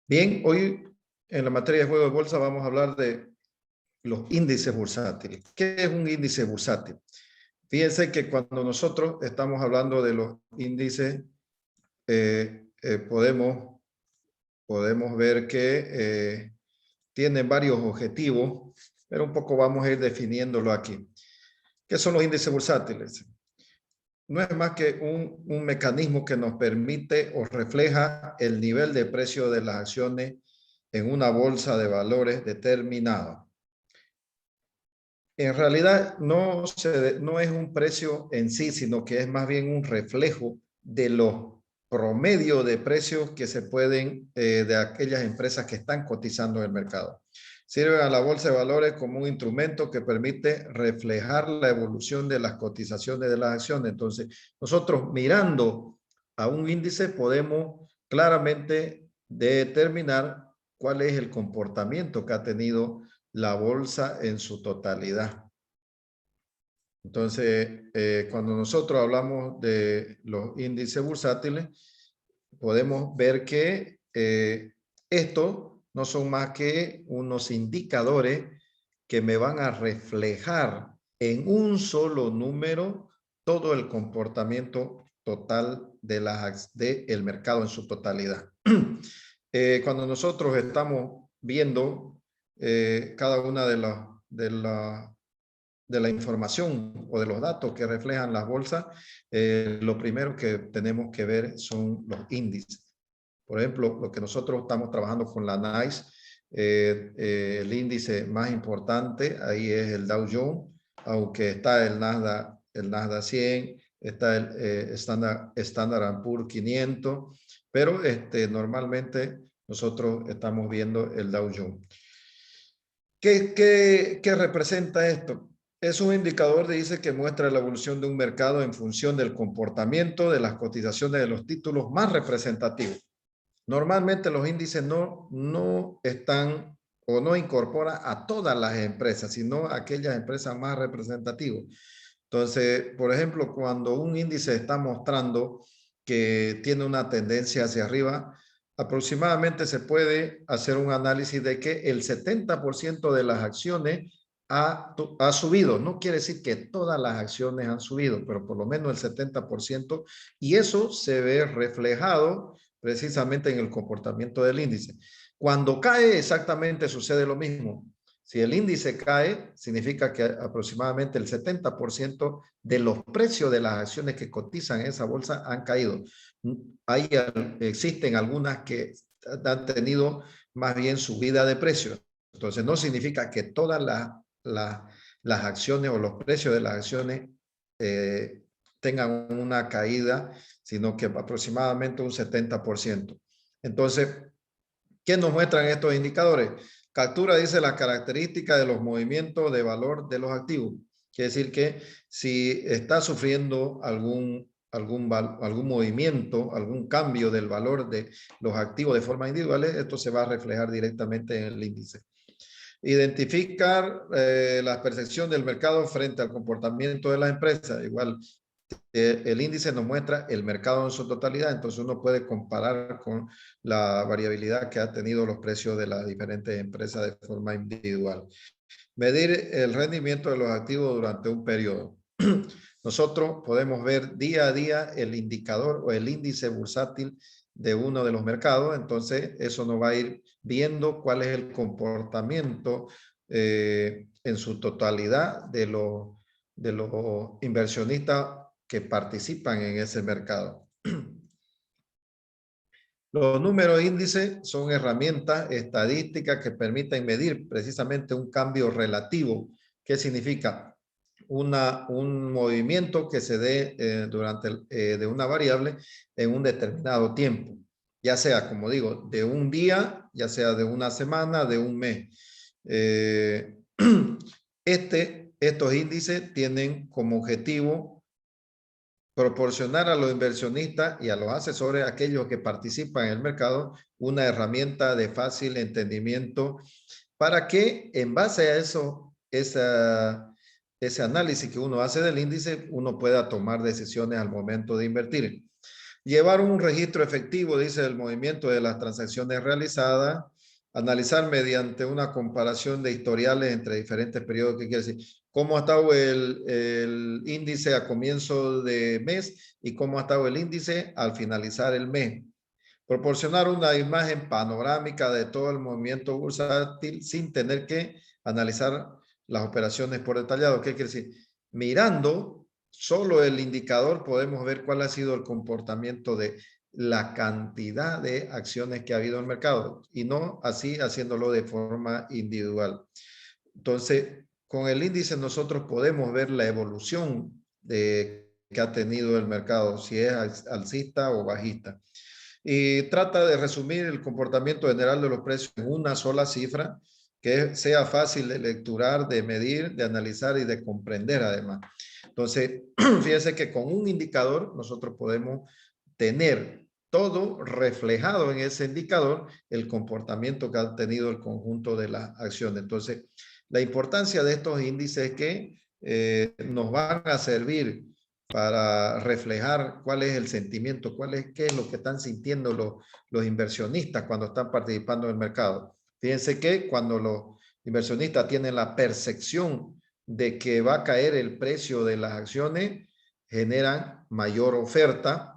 Bien, hoy en la materia de juego de bolsa vamos a hablar de los índices bursátiles. ¿Qué es un índice bursátil? Fíjense que cuando nosotros estamos hablando de los índices, podemos ver que tienen varios objetivos, pero un poco vamos a ir definiéndolo aquí. ¿Qué son los índices bursátiles? No es más que un mecanismo que nos permite o refleja el nivel de precio de las acciones en una bolsa de valores determinada. En realidad no es un precio en sí, sino que es más bien un reflejo de los promedios de precios que se pueden de aquellas empresas que están cotizando en el mercado. Sirven a la bolsa de valores como un instrumento que permite reflejar la evolución de las cotizaciones de las acciones. Entonces, nosotros mirando a un índice podemos claramente determinar cuál es el comportamiento que ha tenido la bolsa en su totalidad. Entonces, cuando nosotros hablamos de los índices bursátiles, podemos ver que estos no son más que unos indicadores que me van a reflejar en un solo número todo el comportamiento total del mercado en su totalidad. Cuando nosotros estamos viendo cada una de la información o de los datos que reflejan las bolsas, lo primero que tenemos que ver son los índices. Por ejemplo, lo que nosotros estamos trabajando con la NICE, el índice más importante ahí es el Dow Jones, aunque está el Nasdaq 100, está el Standard & Poor's 500, pero normalmente nosotros estamos viendo el Dow Jones. ¿Qué representa esto? Es un indicador, dice, que muestra la evolución de un mercado en función del comportamiento de las cotizaciones de los títulos más representativos. Normalmente los índices no están o no incorporan a todas las empresas, sino a aquellas empresas más representativas. Entonces, por ejemplo, cuando un índice está mostrando que tiene una tendencia hacia arriba, aproximadamente se puede hacer un análisis de que el 70% de las acciones ha subido. No quiere decir que todas las acciones han subido, pero por lo menos el 70%, y eso se ve reflejado precisamente en el comportamiento del índice. Cuando cae, exactamente sucede lo mismo. Si el índice cae, significa que aproximadamente el 70% de los precios de las acciones que cotizan en esa bolsa han caído. Existen algunas que han tenido más bien subida de precios. Entonces, no significa que todas las acciones o los precios de las acciones tengan una caída, sino que aproximadamente un 70%. Entonces, ¿qué nos muestran estos indicadores? Captura, dice, las características de los movimientos de valor de los activos. Quiere decir que si está sufriendo algún movimiento, algún cambio del valor de los activos de forma individual, esto se va a reflejar directamente en el índice. Identificar la percepción del mercado frente al comportamiento de las empresas. Igual, el índice nos muestra el mercado en su totalidad, entonces uno puede comparar con la variabilidad que ha tenido los precios de las diferentes empresas de forma individual. Medir el rendimiento de los activos durante un periodo. Nosotros podemos ver día a día el indicador o el índice bursátil de uno de los mercados, entonces eso nos va a ir viendo cuál es el comportamiento en su totalidad de los inversionistas que participan en ese mercado. Los números índices son herramientas estadísticas que permiten medir precisamente un cambio relativo. ¿Qué significa? Un movimiento que se dé de una variable en un determinado tiempo, ya sea, como digo, de un día, ya sea de una semana, de un mes. Estos índices tienen como objetivo proporcionar a los inversionistas y a los asesores, aquellos que participan en el mercado, una herramienta de fácil entendimiento para que en base a ese análisis que uno hace del índice, uno pueda tomar decisiones al momento de invertir. Llevar un registro efectivo, dice, del movimiento de las transacciones realizadas. Analizar mediante una comparación de historiales entre diferentes periodos. ¿Qué quiere decir? Cómo ha estado el índice a comienzo de mes y cómo ha estado el índice al finalizar el mes. Proporcionar una imagen panorámica de todo el movimiento bursátil sin tener que analizar las operaciones por detallado. ¿Qué quiere decir? Mirando solo el indicador podemos ver cuál ha sido el comportamiento de la cantidad de acciones que ha habido en el mercado y no así haciéndolo de forma individual. Entonces, con el índice nosotros podemos ver la evolución que ha tenido el mercado, si es alcista o bajista. Y trata de resumir el comportamiento general de los precios en una sola cifra que sea fácil de lecturar, de medir, de analizar y de comprender además. Entonces, fíjense que con un indicador nosotros podemos tener todo reflejado en ese indicador, el comportamiento que ha tenido el conjunto de las acciones. Entonces, la importancia de estos índices es que nos van a servir para reflejar cuál es el sentimiento, qué es lo que están sintiendo los inversionistas cuando están participando en el mercado. Fíjense que cuando los inversionistas tienen la percepción de que va a caer el precio de las acciones, generan mayor oferta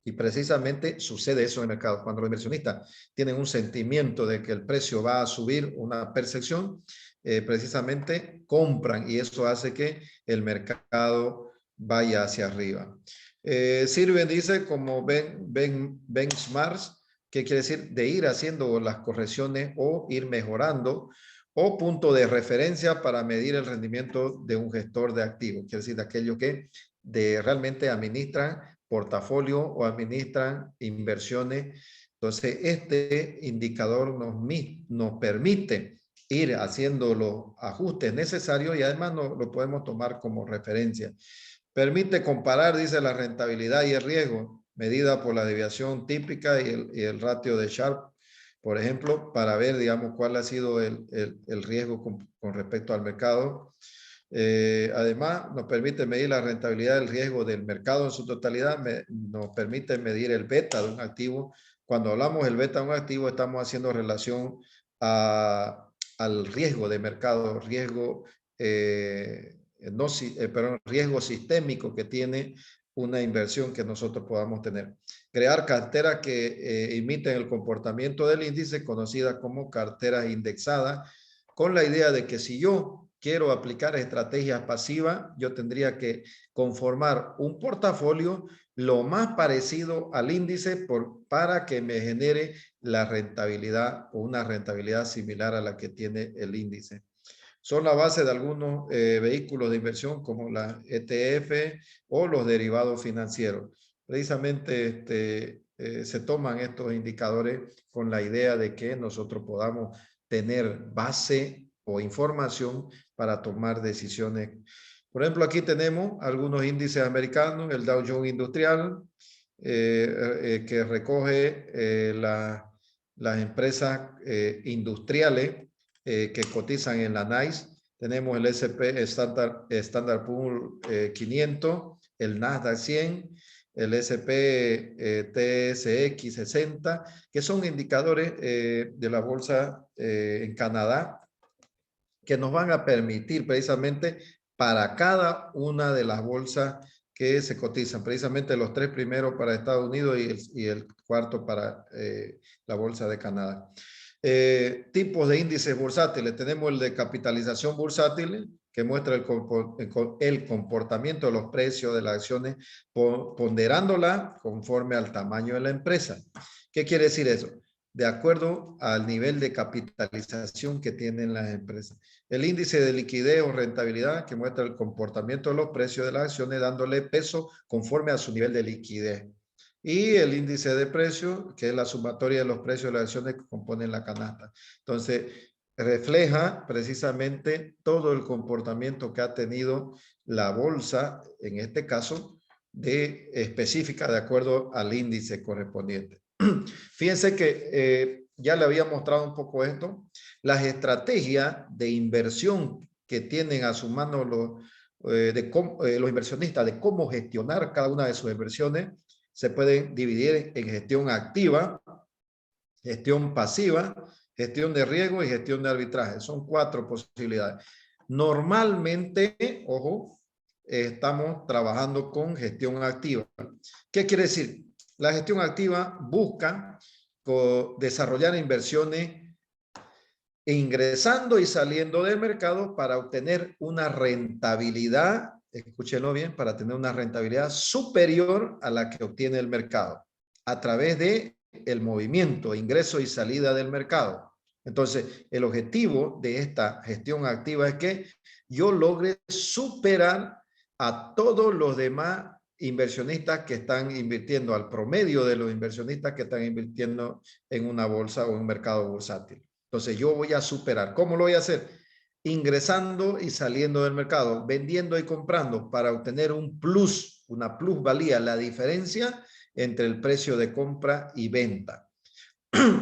y precisamente sucede eso en el mercado. Cuando los inversionistas tienen un sentimiento de que el precio va a subir, una percepción, precisamente compran y eso hace que el mercado vaya hacia arriba. Sirven, dice, como benchmarks, que quiere decir de ir haciendo las correcciones o ir mejorando, o punto de referencia para medir el rendimiento de un gestor de activos, quiere decir de aquello que realmente administran portafolio o administran inversiones. Entonces, este indicador nos permite ir haciendo los ajustes necesarios y además lo podemos tomar como referencia. Permite comparar, dice, la rentabilidad y el riesgo, medida por la desviación típica y el ratio de Sharpe, por ejemplo, para ver, digamos, cuál ha sido el riesgo con respecto al mercado. Además, nos permite medir la rentabilidad del riesgo del mercado en su totalidad, nos permite medir el beta de un activo. Cuando hablamos del beta de un activo, estamos haciendo relación al riesgo de mercado, riesgo sistémico que tiene una inversión que nosotros podamos tener. Crear carteras que imiten el comportamiento del índice, conocida como carteras indexadas, con la idea de que si yo quiero aplicar estrategias pasivas, yo tendría que conformar un portafolio lo más parecido al índice para que me genere la rentabilidad o una rentabilidad similar a la que tiene el índice. Son la base de algunos vehículos de inversión como la ETF o los derivados financieros. Precisamente se toman estos indicadores con la idea de que nosotros podamos tener base o información para tomar decisiones. Por ejemplo, aquí tenemos algunos índices americanos, el Dow Jones Industrial, que recoge las empresas industriales que cotizan en la NYSE. Tenemos el S&P Standard Poor's 500, el Nasdaq 100, el S&P TSX 60, que son indicadores de la bolsa en Canadá que nos van a permitir precisamente para cada una de las bolsas que se cotizan, precisamente los 3 primeros para Estados Unidos y el cuarto para la bolsa de Canadá. Tipos de índices bursátiles. Tenemos el de capitalización bursátil, que muestra el comportamiento de los precios de las acciones, ponderándola conforme al tamaño de la empresa. ¿Qué quiere decir eso? De acuerdo al nivel de capitalización que tienen las empresas. El índice de liquidez o rentabilidad, que muestra el comportamiento de los precios de las acciones, dándole peso conforme a su nivel de liquidez. Y el índice de precios, que es la sumatoria de los precios de las acciones que componen la canasta. Entonces, refleja precisamente todo el comportamiento que ha tenido la bolsa, en este caso, específica de acuerdo al índice correspondiente. Fíjense que ya le había mostrado un poco esto. Las estrategias de inversión que tienen a su mano los inversionistas de cómo gestionar cada una de sus inversiones se pueden dividir en gestión activa, gestión pasiva, gestión de riesgo y gestión de arbitraje. Son 4 posibilidades. Normalmente, ojo, estamos trabajando con gestión activa. ¿Qué quiere decir? La gestión activa busca desarrollar inversiones ingresando y saliendo del mercado para obtener una rentabilidad, escúchenlo bien, para tener una rentabilidad superior a la que obtiene el mercado a través de el movimiento, ingreso y salida del mercado. Entonces, el objetivo de esta gestión activa es que yo logre superar a todos los demás inversionistas que están invirtiendo, al promedio de los inversionistas que están invirtiendo en una bolsa o en un mercado bursátil. Entonces, yo voy a superar. ¿Cómo lo voy a hacer? Ingresando y saliendo del mercado, vendiendo y comprando para obtener un plus, una plusvalía, la diferencia entre el precio de compra y venta.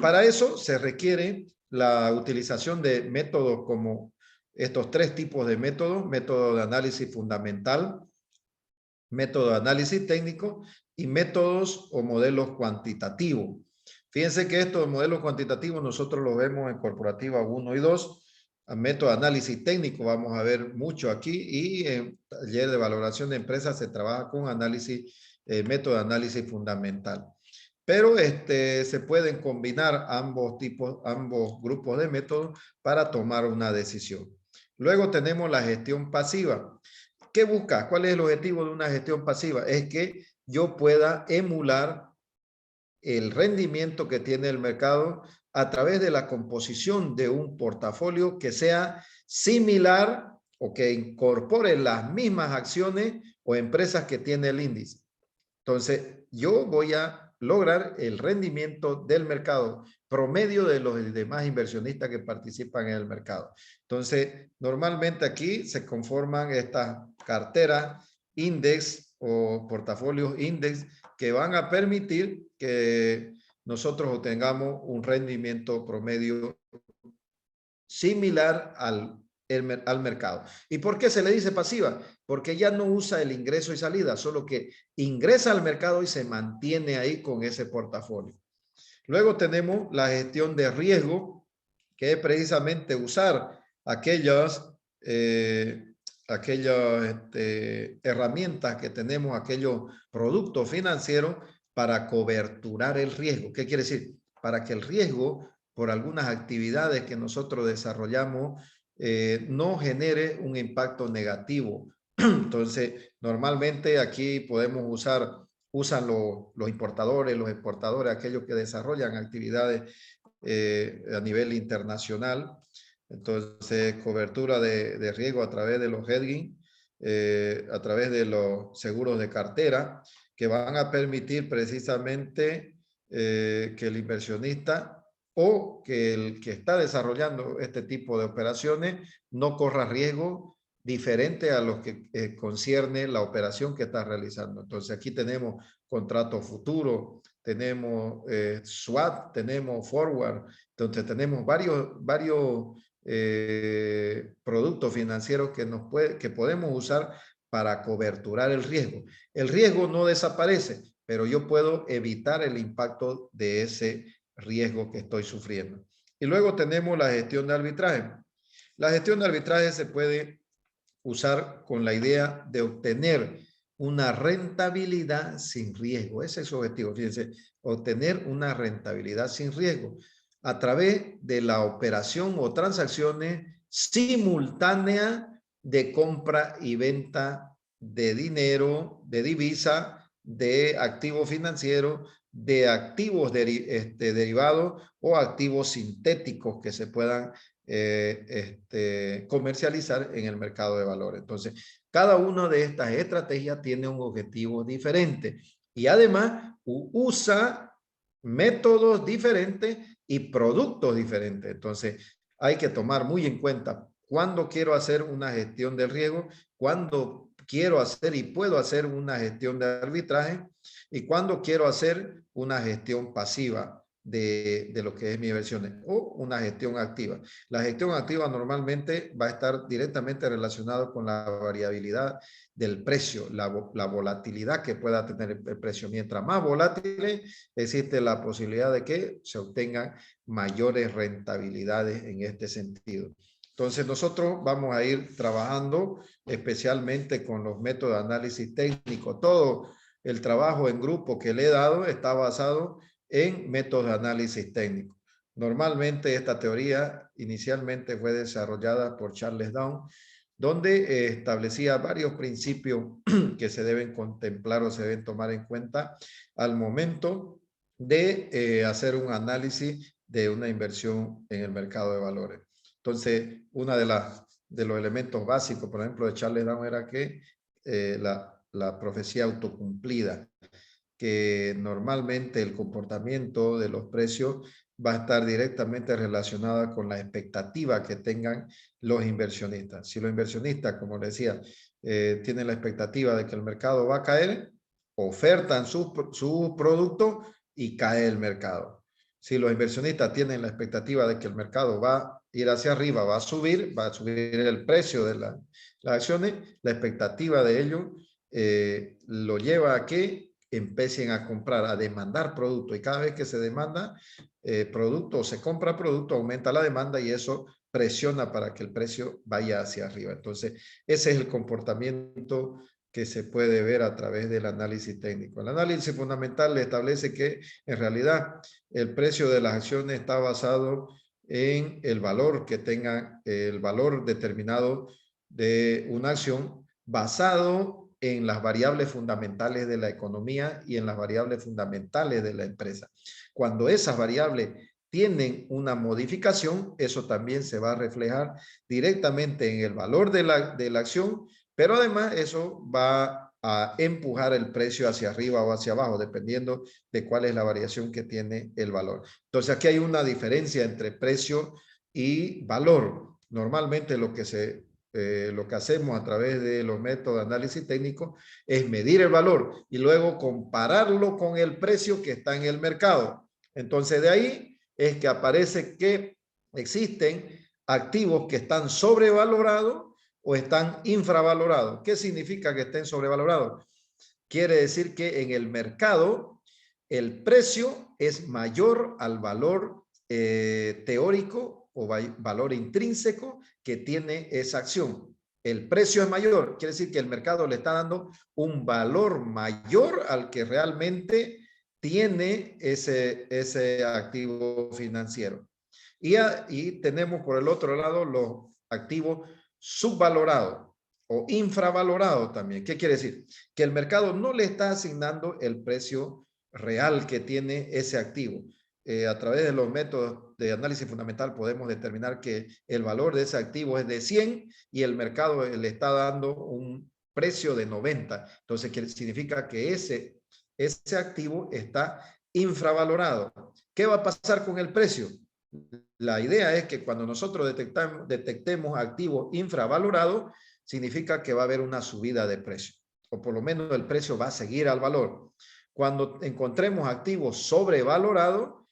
Para eso se requiere la utilización de métodos como estos 3 tipos de métodos: método de análisis fundamental, método de análisis técnico y métodos o modelos cuantitativos. Fíjense que estos modelos cuantitativos nosotros los vemos en Corporativa 1 y 2. A método de análisis técnico vamos a ver mucho aquí, y en taller de valoración de empresas se trabaja con análisis, método de análisis fundamental. Pero se pueden combinar ambos grupos de métodos para tomar una decisión. Luego tenemos la gestión pasiva. ¿Qué busca? ¿Cuál es el objetivo de una gestión pasiva? Es que yo pueda emular el rendimiento que tiene el mercado a través de la composición de un portafolio que sea similar o que incorpore las mismas acciones o empresas que tiene el índice. Entonces, yo voy a lograr el rendimiento del mercado promedio de los demás inversionistas que participan en el mercado. Entonces, normalmente aquí se conforman estas carteras index o portafolios index que van a permitir que nosotros obtengamos un rendimiento promedio similar al mercado. ¿Y por qué se le dice pasiva? Porque ya no usa el ingreso y salida, solo que ingresa al mercado y se mantiene ahí con ese portafolio. Luego tenemos la gestión de riesgo, que es precisamente usar aquellas herramientas que tenemos, aquellos productos financieros para coberturar el riesgo. ¿Qué quiere decir? Para que el riesgo por algunas actividades que nosotros desarrollamos no genere un impacto negativo. Entonces, normalmente aquí podemos usan los importadores, los exportadores, aquellos que desarrollan actividades a nivel internacional. Entonces, cobertura de riesgo a través de los hedging, a través de los seguros de cartera, que van a permitir precisamente que el inversionista o que el que está desarrollando este tipo de operaciones no corra riesgo diferente a los que concierne la operación que está realizando. Entonces aquí tenemos contrato futuro, tenemos swap, tenemos forward, entonces tenemos varios productos financieros que podemos usar para coberturar el riesgo. El riesgo no desaparece, pero yo puedo evitar el impacto de ese riesgo que estoy sufriendo. Y luego tenemos la gestión de arbitraje. La gestión de arbitraje se puede usar con la idea de obtener una rentabilidad sin riesgo. Ese es su objetivo. Fíjense, obtener una rentabilidad sin riesgo a través de la operación o transacciones simultáneas de compra y venta de dinero, de divisa, de activos financieros, de activos derivados o activos sintéticos que se puedan comercializar en el mercado de valores. Entonces, cada una de estas estrategias tiene un objetivo diferente y además usa métodos diferentes y productos diferentes. Entonces, hay que tomar muy en cuenta cuándo quiero hacer una gestión del riesgo, cuándo quiero hacer y puedo hacer una gestión de arbitraje y cuándo quiero hacer una gestión pasiva. de lo que es mis inversiones, o una gestión activa. La gestión activa normalmente va a estar directamente relacionado con la variabilidad del precio, la volatilidad que pueda tener el precio. Mientras más volátil, existe la posibilidad de que se obtengan mayores rentabilidades en este sentido. Entonces nosotros vamos a ir trabajando especialmente con los métodos de análisis técnico. Todo el trabajo en grupo que le he dado está basado en métodos de análisis técnico. Normalmente esta teoría inicialmente fue desarrollada por Charles Down, donde establecía varios principios que se deben contemplar o se deben tomar en cuenta al momento de hacer un análisis de una inversión en el mercado de valores. Entonces, una de los elementos básicos, por ejemplo, de Charles Down era que la profecía autocumplida, que normalmente el comportamiento de los precios va a estar directamente relacionada con la expectativa que tengan los inversionistas. Si los inversionistas, como les decía, tienen la expectativa de que el mercado va a caer, ofertan su producto y cae el mercado. Si los inversionistas tienen la expectativa de que el mercado va a ir hacia arriba, va a subir el precio de las acciones, la expectativa de ellos lo lleva a que empiecen a comprar, a demandar producto, y cada vez que se demanda producto o se compra producto, aumenta la demanda y eso presiona para que el precio vaya hacia arriba. Entonces, ese es el comportamiento que se puede ver a través del análisis técnico. El análisis fundamental establece que en realidad el precio de las acciones está basado en el valor que tenga, el valor determinado de una acción basado en las variables fundamentales de la economía y en las variables fundamentales de la empresa. Cuando esas variables tienen una modificación, eso también se va a reflejar directamente en el valor de la acción, pero además eso va a empujar el precio hacia arriba o hacia abajo, dependiendo de cuál es la variación que tiene el valor. Entonces aquí hay una diferencia entre precio y valor. Normalmente lo que hacemos a través de los métodos de análisis técnico es medir el valor y luego compararlo con el precio que está en el mercado. Entonces de ahí es que aparece que existen activos que están sobrevalorados o están infravalorados. ¿Qué significa que estén sobrevalorados? Quiere decir que en el mercado el precio es mayor al valor teórico o valor intrínseco que tiene esa acción. El precio es mayor, quiere decir que el mercado le está dando un valor mayor al que realmente tiene ese activo financiero. Y tenemos por el otro lado los activos subvalorados o infravalorados también. ¿Qué quiere decir? Que el mercado no le está asignando el precio real que tiene ese activo. A través de los métodos de análisis fundamental podemos determinar que el valor de ese activo es de 100 y el mercado le está dando un precio de 90. Entonces, ¿qué significa? Que ese activo está infravalorado. ¿Qué va a pasar con el precio? La idea es que cuando nosotros detectemos activos infravalorados, significa que va a haber una subida de precio, o por lo menos el precio va a seguir al valor. Cuando encontremos activos sobrevalorados,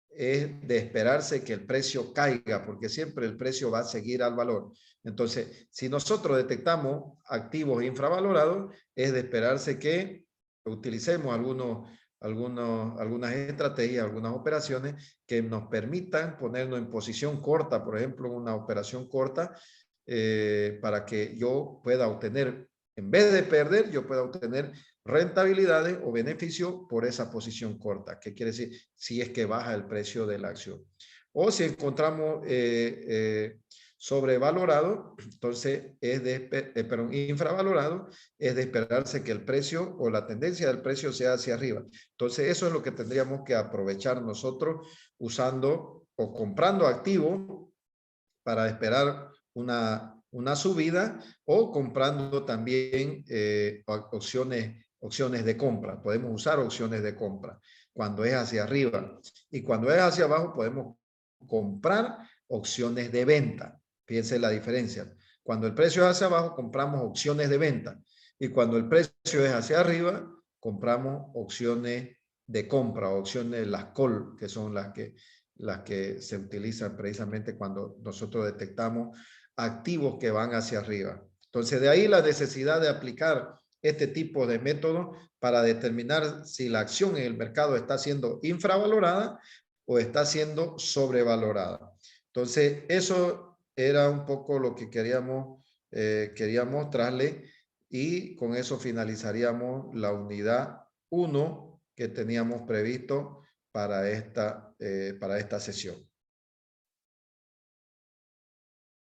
es de esperarse que el precio caiga, porque siempre el precio va a seguir al valor. Entonces, si nosotros detectamos activos infravalorados, es de esperarse que utilicemos algunas estrategias, algunas operaciones que nos permitan ponernos en posición corta, por ejemplo, una operación corta, para que yo pueda obtener, en vez de perder, yo pueda obtener rentabilidades o beneficio por esa posición corta. ¿Qué quiere decir? Si es que baja el precio de la acción. O si encontramos sobrevalorado, entonces infravalorado, es de esperarse que el precio o la tendencia del precio sea hacia arriba. Entonces eso es lo que tendríamos que aprovechar nosotros usando o comprando activos para esperar una subida o comprando también opciones de compra. Podemos usar opciones de compra cuando es hacia arriba, y cuando es hacia abajo podemos comprar opciones de venta. Fíjense la diferencia. Cuando el precio es hacia abajo, compramos opciones de venta, y cuando el precio es hacia arriba, compramos opciones de compra, opciones, las call, que son las que se utilizan precisamente cuando nosotros detectamos activos que van hacia arriba. Entonces, de ahí la necesidad de aplicar este tipo de método para determinar si la acción en el mercado está siendo infravalorada o está siendo sobrevalorada. Entonces, eso era un poco lo que quería mostrarle, y con eso finalizaríamos la unidad 1 que teníamos previsto para esta sesión.